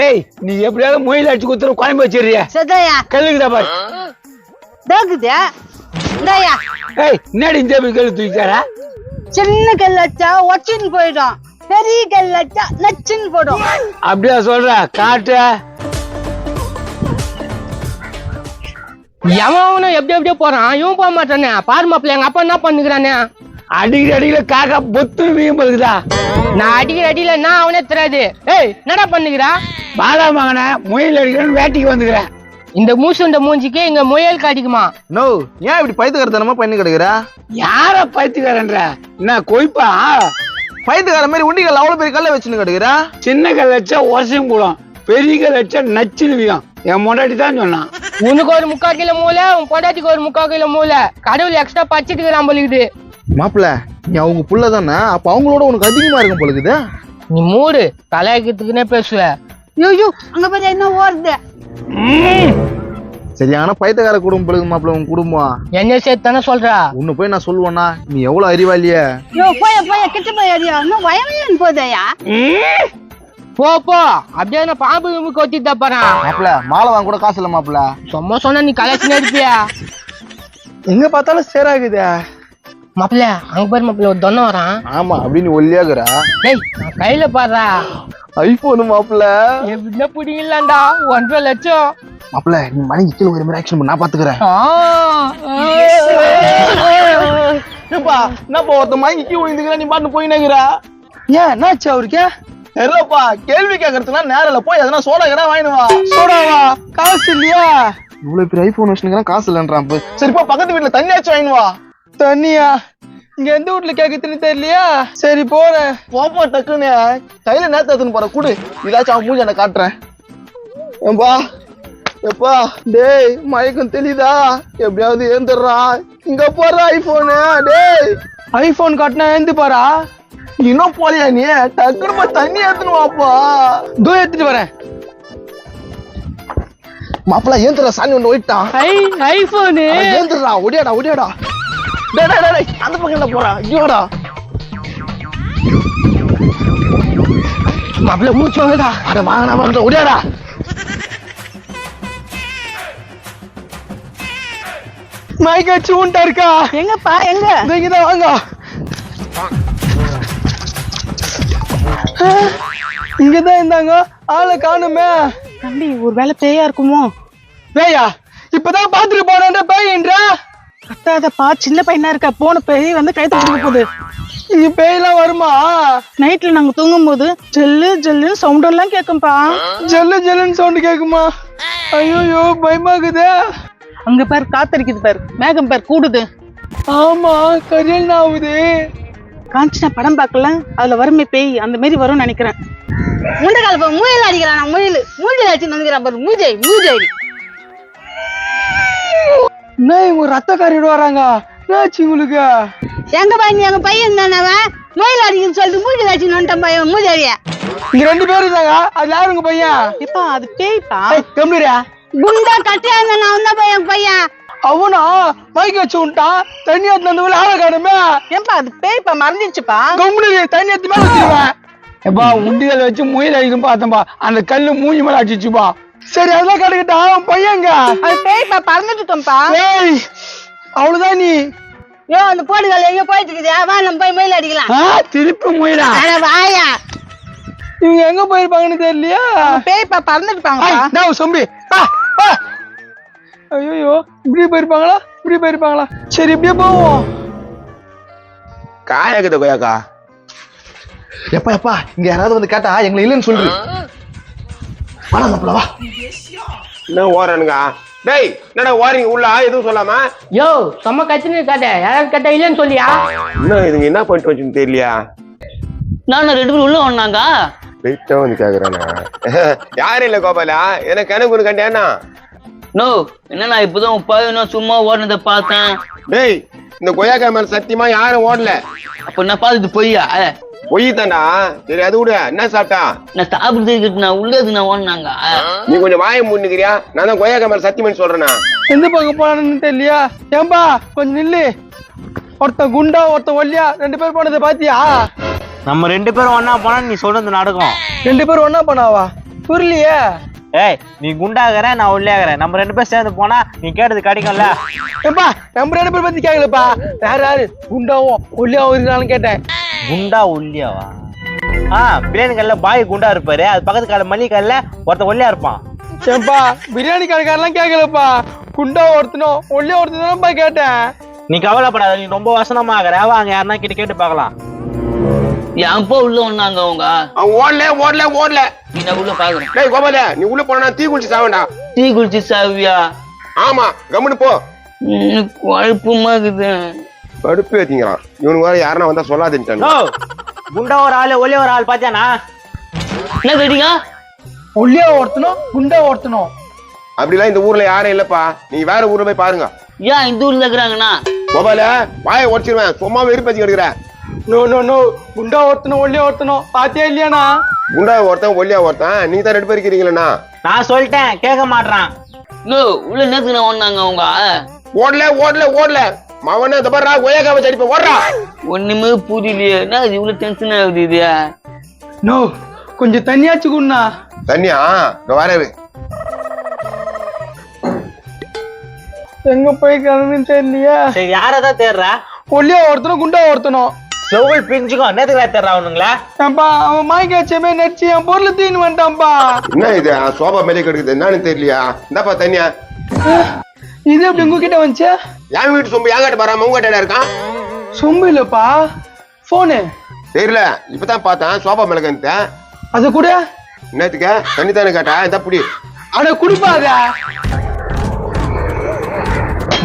ஏய் நீ எப்படியாவது முயல் அடிச்சு குத்துற குழம்பு வச்சிருக்கியா சதாயா கல்லுக்குதா பாரு தாக்குதா இந்தாயா ஏய் என்னடி இந்த கல்லு தூக்கிட்டாரா சின்ன கல் வச்சா ஒச்சின்னு போயிடும் பெரிய கல் வச்சா நச்சுன்னு போடும் அப்படியா சொல்ற காட்டு எவனும் எப்படி எப்படியோ போறான் இவன் போக மாட்டானே பாரு மாப்பிள்ள எங்க அப்பா என்ன பண்ணுகிறானே அடிக்கிற அடியில காக்கா பொத்து வீங்க போகுதா நான் அடிக்கிற அடியில நான் அவனே தெரியாது. ஏய் என்னடா பண்ணுகிறா பாலா மகனை முயல் அடிக்கிறேன்னு வேட்டைக்கு வந்துக்கிறேன். இந்த மூசுண்ட மூஞ்சிக்கு இங்க முயல் காட்டிக்குமா? நோ ஏன் இப்படி பைத்துக்காரத்தனமா பண்ணி கிடக்குற? யார பைத்துக்காரன்ற என்ன கொய்ப்பா பைத்துக்கார மாதிரி உண்டிகள் அவ்வளவு பெரிய கல்ல வச்சுன்னு கிடக்குற. சின்ன கல் வச்சா உரசையும் கூடும் பெரிய கல் வச்சா நச்சுன்னு வீயும். என் முன்னாடி தான் சொன்னான் உனக்கு ஒரு 3/4 கிலோ மூளை உன் பொண்டாட்டிக்கு ஒரு 3/4 கிலோ மூளை கடவுள் எக்ஸ்ட்ரா பச்சிட்டுக்கிறான் போலுக்குது. மாப்பிள்ள நீ அவங்க புள்ள தானே, அப்ப அவங்களோட உனக்கு அதிகமா இருக்கும் போலுக்குது. நீ மூடு கலாய்க்கிறதுக்குன்னே பேசுவ. ஐயோ அங்க பாரு என்ன ஓடுது. சரியான பைத்தியக்கார குடும்பம் போலுக்கு மாப்பிள்ள உங்க குடும்பம். என்ன சேர்த்து தானே சொல்றா? உன்னை போய் நான் சொல்லுவேன்னா நீ எவ்வளவு அறிவாளிய. யோ போய கிட்ட போய் அறியா இன்னும் வயமையன் போதையா. போ போ அப்படியே நான் பாம்பு கொத்திட்டு போறேன். மாப்பிள்ள மாலை வாங்க கூட காசு இல்ல மாப்பிள்ள. சும்மா சொன்னா நீ கலாய்ச்சி இருப்பியா? எங்க பார்த்தாலும் சேராகுதா மாப்பிள்ள அங்க பாரு மாப்பிள்ள ஒரு தொன்ன வரான். ஆமா அப்படின்னு ஒல்லியாக்குற. டேய் நான் கையில பாடுறா ஐபோனு மாப்பிள்ள. எப்படின்னா பிடிங்கலாம்டா 1.5 லட்சம். மாப்பிள்ள நீ மணிக்கு கீழே ஒரு மாதிரி ஆக்ஷன் பண்ண நான் பாத்துக்கிறேன். ஏப்பா என்னப்பா ஒருத்த மயங்கி கீழே விழுந்துக்கிற நீ பாட்டு போயினேங்கிற. ஏன் என்னாச்சு அவருக்கு? தெரியலப்பா கேள்வி கேட்கறதுனா நேரில போய் எதனா சோடா கடை வாங்கினுவா. சோடாவா? காசு இல்லையா? இவ்வளவு பெரிய ஐபோன் வச்சுக்கிறேன் காசு இல்லன்றான். சரிப்பா பக்கத்து வீட்டுல தண்ணியாச்சும் வாங்கினுவா. தண்ணியா? இங்க எந்த வீட்டுல கேக்குதுன்னு தெரியலையா? சரி போறேன். போப்பா டக்குன்னு கையில நேத்து எடுத்துன்னு போற கூடு இதாச்சும் அவன் மூஞ்சி என்ன காட்டுறேன். ஏம்பா எப்பா டேய் மயக்கம் தெளிதா எப்படியாவது ஏந்துடுறா. இங்க போற ஐபோனு. டேய் ஐபோன் காட்டினா ஏந்து பாரா. இன்னும் போலியா நீ? டக்குனு தண்ணி ஏத்துன்னு வாப்பா. தூ எடுத்துட்டு வரேன். மாப்பிள்ள ஏந்துடுற சாணி ஒண்ணு போயிட்டான். ஐபோனு ஏந்துடுறா ஒடியாடா ஒடியாடா. டேய் டேய் டேய் அந்த பக்கம்ல போறா. ஐயோடா மாப்பிள்ள மூச்சு வாங்கடா. அட வாங்கடா வாங்க ஒடியாடா. மைக்காச்சு உண்டா இருக்கா? எங்கப்பா எங்க? இங்கதான் வாங்க. இங்கதான் இருந்தாங்க ஆளை காணுமே. தம்பி ஒரு வேலை பேயா இருக்குமோ? பேயா? இப்பதான் பாத்துட்டு போறேன் பேயின்றா. கத்தாதப்பா சின்ன பையனா இருக்க போன பேய் வந்து கைத்து கொடுக்க போகுது. இங்க பேயெல்லாம் வருமா? நைட்ல நாங்க தூங்கும் போது ஜெல்லு ஜெல்லுன்னு சவுண்ட் எல்லாம் கேக்கும்பா. ஜல்லு ஜல்லுன்னு சவுண்ட் கேக்குமா? ஐயோ பயமாக்குதே. அங்க பாரு காத்தடிக்குது பாரு மேகம் பாரு கூடுது. ஆமா கரியல் ஆகுது. காஞ்சினா படம் பார்க்கல அதுல வருமே பேய் அந்த மாதிரி வரும்னு நினைக்கிறேன். முண்டகால போய் முயல் அடிக்கிறான். முயல் மூஞ்சி அடிச்சு வந்துக்கிறான் பாரு. மூஜை மூஜை என்ன இவங்க ரத்த காரிட்டு வராங்க? என்னாச்சு உங்களுக்கு? எங்க பையன் எங்க பையன் தானவன் முயல் அடிக்குன்னு சொல்லிட்டு மூஞ்சி அடிச்சுன்னு வந்துட்டான் பையன் மூஜைய. இங்க 2 பேர் இருந்தாங்க. அது யாரு உங்க பையன்? இப்பா அது பேய்ப்பா. கம்பீரா குண்டா கட்டியா இருந்தா அவன் தான் பையன் பையன். அவனா மைக் வச்சு விட்டான். தண்ணி எடுத்து வந்து ஆளை காணுமே. ஏன்பா அது பேய்ப்பா மறந்துச்சுப்பா. கம்பெனி தண்ணி எடுத்து மேல வச்சிருவேன். எப்பா உண்டிகள் வச்சு முயல் அடிக்கும் பார்த்தம்பா. அந்த கல்லு மூஞ்சி மேல அடிச்சுப்பா. சரி அதெல்லாம் கட்டுக்கிட்டா அவன் பையங்க. அது பேய்ப்பா பறந்துட்டுப்பா. ஏய் அவ்வளவுதான் நீ. யோ அந்த போடுகள் எங்க போயிட்டு இருக்குதா? வா நம்ம போய் முயல் அடிக்கலாம். திருப்பி முயலா? வாயா இவங்க எங்க போயிருப்பாங்கன்னு தெரியலையா? பேய்ப்பா பறந்துட்டுப்பாங்க. சொம்பி ஐயோ இப்படி போயிருப்பாங்களா? சரி இப்படியே போவோம். காயாக்குது கொய்யாக்கா. எப்பா எப்பா இங்க யாராவது வந்து கேட்டா எங்களை இல்லைன்னு சொல்றீ. வாடா மாப்பிள்ள வா. என்ன ஓரனுங்க? டேய் என்னடா ஓரிங்க உள்ள எதுவும் சொல்லாம? யோ சும்மா கத்தின்னு இருக்காத. யாராவது கேட்டா இல்லன்னு சொல்லியா? இன்னும் இதுங்க என்ன பண்ணிட்டு வச்சுன்னு தெரியலையா? நான் 2 பேரும் உள்ள வந்தாங்க. வெயிட்டா வந்து கேக்குறானா? யாரும் இல்ல கோபாலா. எனக்கு கணக்கு கண்டியானா? நோ என்ன இப்பதான் பையனும் சும்மா ஓடுனதை பார்த்தேன். டேய் இந்த கொய்யாக்கா மேல சத்தியமா யாரும் ஓடல. அப்ப நான் பார்த்துட்டு பொய்யா? பொய் தாண்டா. சரி அது விடு. என்ன சாப்பிட்டா? நான் சாப்பிடுறதுக்கு நான் உள்ளது நான் ஓடினாங்க. நீ கொஞ்சம் வாயை மூடிக்கிறியா? நான் தான் கொய்யாக்கா மேல சத்தியமா சொல்றேனா? எந்த பக்கம் போனான்னு தெரியலையா? ஏம்பா கொஞ்சம் நில்லு. ஒருத்த குண்டா ஒருத்த ஒல்லியா 2 பேர் போனதை பாத்தியா? நம்ம 2 பேரும் ஒன்னா போனா நீ சொல்றது நடக்கும். 2 பேரும் ஒன்னா போனாவா? புரியலையே. ஏய் நீ குண்டாகிற நான் ஒல்லியாகிறேன், நம்ம 2 பேரும் சேர்ந்து போனா நீ கேட்டது கிடைக்கும்ல. ஏப்பா நம்ம 2 பேர் பத்தி கேட்கலப்பா, வேற யாரு குண்டாவும் ஒல்லியாவும் இருக்கான்னு கேட்டேன். குண்டா ஒல்லியாவா? பிரியாணி கல்ல பாய் குண்டா இருப்பாரு, அது பக்கத்து கால மல்லி கல்ல ஒருத்த ஒல்லியா இருப்பான். ஏப்பா பிரியாணி கடைக்காரெல்லாம் கேட்கலப்பா, குண்டா ஒருத்தனும் ஒல்லியா ஒருத்தனும் கேட்டேன். நீ கவலைப்படாத, நீ ரொம்ப வசனமா ஆகிற, வாங்க யாருன்னா கிட்ட கேட்டு பார்க்கலாம். ஏன்ப்பா உள்ள ஒண்ணாங்க அவங்க? ஓடல நீ நான் உள்ள பாக்குறேன். டேய் கோபால, நீ உள்ள போனா தீ குளிச்சு சாவண்டா. டீ குடிச்சு சாவியா? ஆமா, கம்முனு போ. குழப்பமா இருக்குது. கடுப்பு ஏத்திங்கிறான் இவனுக்கு. வேற யாருன்னா வந்தா சொல்லாதுன்ட்டானு. குண்டா ஒரு ஆளு ஒல்லியா ஒரு ஆள் பாத்தியானா? என்ன கேட்டீங்க? ஒல்லியா ஒருத்தனும் குண்டா ஒருத்தனும். அப்படிலாம் இந்த ஊர்ல யாரும் இல்லப்பா, நீ வேற ஊர்ல போய் பாருங்க. ஏன் இந்த ஊர்ல இருக்கிறாங்கண்ணா? கோபால வாயை உடச்சிருவேன், சும்மா வெறுப்பேத்தி கிடக்குறேன். நோ நோ நோ, குண்டா ஒருத்தனும் ஒல்லியா ஒருத்தனும் பாத்தியா இல்லையாண்ணா? குண்டா ஒருத்தன் ஒல்லியா ஒருத்தன், நீங்க தான் 2 பேர் இருக்கிறீங்களா? நான் சொல்லிட்டேன் கேட்க மாட்டான். உள்ள நேத்துக்கு நான் ஒண்ணாங்க அவங்க. ஓடல மவன இந்த பாரு ஒயக்காவ அடிப்ப ஓடுறா. ஒண்ணுமே புரியலையே, என்ன இது இவ்வளவு டென்ஷன் ஆகுது இது? நோ கொஞ்சம் தண்ணியாச்சு குண்ணா. தண்ணியா? இந்த வராரு. எங்க போயிருக்கானுன்னு தெரியலையா? சரி யாரதான் தேடுற? ஒல்லியா ஒருத்தனும் குண்டா ஒருத்தனும். செவ்வல் பிரிஞ்சுக்கோ, நேத்துக்கு தேடுறா அவனுங்களா? ஏன்பா அவன் மாய்க்க வச்சமே நடிச்சு என் பொருளை தீனு வந்துட்டான்ப்பா. என்ன இது சோபா மேலே கெடுக்குது, என்னன்னு தெரியலையா? இந்தாப்பா தண்ணியா. இது எப்படி உங்ககிட்ட வந்துச்சு? என் வீட்டு சொம்பு என்கிட்ட வராம உங்ககிட்ட இருக்கான். சொம்பு இல்லப்பா, போனு. தெரியல, இப்பதான் பார்த்தேன் சோபா மேல கண்டேன். அது கூட என்னத்துக்க தண்ணி தானே கேட்டா? இந்த புடி அட குடிப்பாத.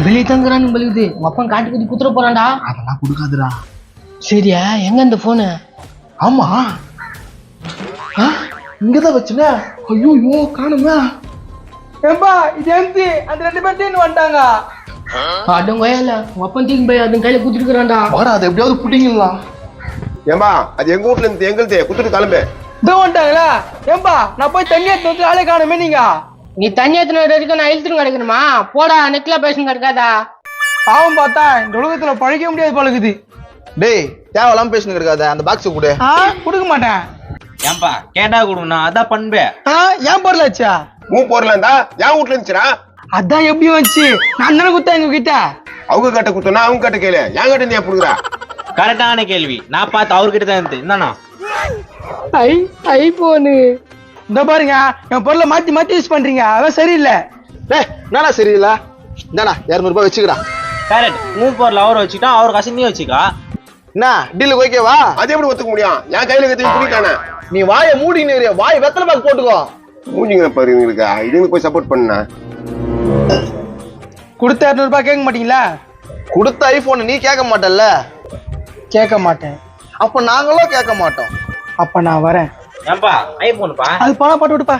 வெளியே தங்குறான்னு பழுகுது, உங்க அப்பா காட்டி குத்தி குத்துற போறான்டா. அதெல்லாம் கொடுக்காதுடா. சரியா எங்க இந்த போனு? ஆமா இங்கதான் வச்சுன. ஐயோ காணுமே. ஏன்பா இது எந்த அந்த 2 பேர் தீனு வந்துட்டாங்க. அதுவும் வயல உங்க அப்பா தீங்க போய் அதுங்க கையில குத்திருக்கிறான்டா. வாடா, அதை எப்படியாவது புட்டிங்களா? ஏம்பா அது எங்க வீட்ல இருந்து எங்களுது குத்துட்டு கிளம்பு. இதோ வந்துட்டாங்களா? ஏன்பா நான் போய் தண்ணி எடுத்து வந்து ஆளே காணுமே. நீங்க நீ தண்ணி எத்தனை வரைக்கும் நான் இழுத்துட்டு கிடைக்கணுமா? போடா, நெக்ல பேசுங்க கிடைக்காதா? பாவம் பார்த்தா இந்த உலகத்துல பழக முடியாது பழகுது. டேய் தேவையில்லாம பேசினு இருக்காத, அந்த பாக்ஸ் கொடு. கொடுக்க மாட்டேன். ஏன்பா கேட்டா கொடுங்கண்ணா, அதான் பண்பே. ஏன் பொருளாச்சா? உன் பொருளா இருந்தா என் வீட்டுல இருந்துச்சுடா. அதான் எப்படி வந்துச்சு? நான் தானே குத்தேன் எங்க கிட்ட. அவங்க கிட்ட குத்தனா அவங்க கிட்ட கேளு, என் கிட்ட நீ புடுங்குறா. கரெக்டான கேள்வி, நான் பார்த்து அவர்கிட்ட தான் இருந்து. என்னண்ணா ஐபோனு இந்த பாருங்க, என் பொருளை மாத்தி மாத்தி யூஸ் பண்றீங்க, அதான் சரியில்லை. டேய் என்னடா சரியில்லை? இந்தாடா 200 ரூபாய் வச்சுக்கடா. கரெக்ட், மூணு பொருள் அவர் வச்சுக்கிட்டா, அவர் காசு நீ வச்சுக்கா. என்ன டீல் ஓகேவா? அது எப்படி ஒத்துக்க முடியும்? என் கையில கத்தி புடிக்கானே. நீ வாயை மூடினு வாய் வெத்தலை பாக்கு போட்டுக்கோ. மூஞ்சிங்க பாரு இவங்களுக்கு, இதுங்களுக்கு போய் சப்போர்ட் பண்ண. கொடுத்த 200 ரூபாய் கேட்க மாட்டீங்களா? கொடுத்த ஐபோன் நீ கேட்க மாட்டல்ல? கேட்க மாட்டேன். அப்ப நாங்களும் கேட்க மாட்டோம். அப்ப நான் வரேன். ஏன்பா ஐபோனுப்பா? அது பணம் போட்டு விடுப்பா.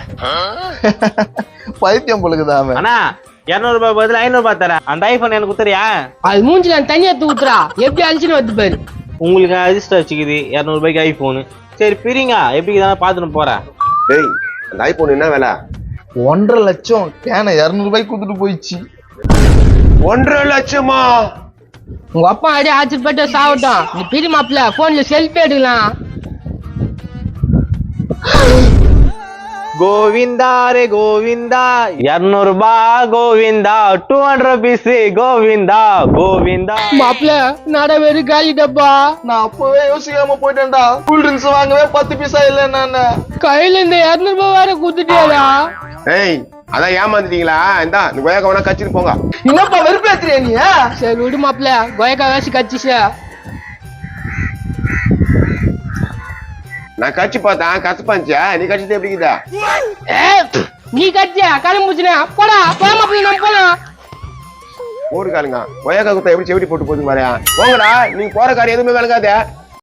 பைத்தியம் பொழுதுதான். அண்ணா 200 ரூபாய் பதில் 500 ரூபாய் தரேன், அந்த ஐபோன் எனக்கு குத்துறியா? அது மூஞ்சில தண்ணி எடுத்து ஊத்துறா, எப்படி அழிச்சுன்னு வந்து பாரு. உங்களுக்கு அதிர்ஷ்டம் வச்சுக்குது 200 ரூபாய்க்கு ஐபோனு. சரி பிரிங்க, எப்படி தானே பாத்துட்டு போறேன். டேய் அந்த ஐபோன் என்ன விலை? 1.5 லட்சம் கேன 200 ரூபாய்க்கு கொடுத்துட்டு போயிடுச்சு. 1.5 லட்சமா? உங்க அப்பா அடி ஆச்சரியப்பட்டு சாவட்டும். நீ பிரி மாப்பிள்ள, போன்ல செல்ஃபி எடுக்கலாம். கோவிந்தா ரே கோவிந்தா, 200 ரூபாய் கோவிந்தா, 200 rupees கோவிந்தா கோவிந்தா. மாப்பிள்ள நட வெறும் காலி டப்பா. நான் அப்பவே யோசிக்காம போயிட்டேன்டா. கூல் ட்ரிங்க்ஸ் வாங்கவே 10 பைசா இல்ல. நான் கையில இந்த 200 ரூபாய் வேற குடுத்துட்டியாடா. ஏய் அதான் ஏமாந்துட்டீங்களா? இந்தா இந்த கொய்யாக்க வேணா கச்சிட்டு போங்க. என்னப்பா வெறுப்பேத்துறியா நீ? சரி விடு மாப்பிள்ள, கோயக்கா வேசி கச்சிச்சா. நான் கட்சி பார்த்தேன், கசப்பாஞ்சா. நீ கட்சிட்டு எப்படிக்குதா? நீ கட்சியா கிளம்புச்சுனா போடா, போட மாப்பிள்ள நம்ம போலாம். ஊருக்காலுங்க கொய்யாக்கா குத்தா எப்படி செவிட்டி போட்டு போகுது மாதிரியா? போங்கடா, நீங்க போற காரியம் எதுவுமே விளங்காதே.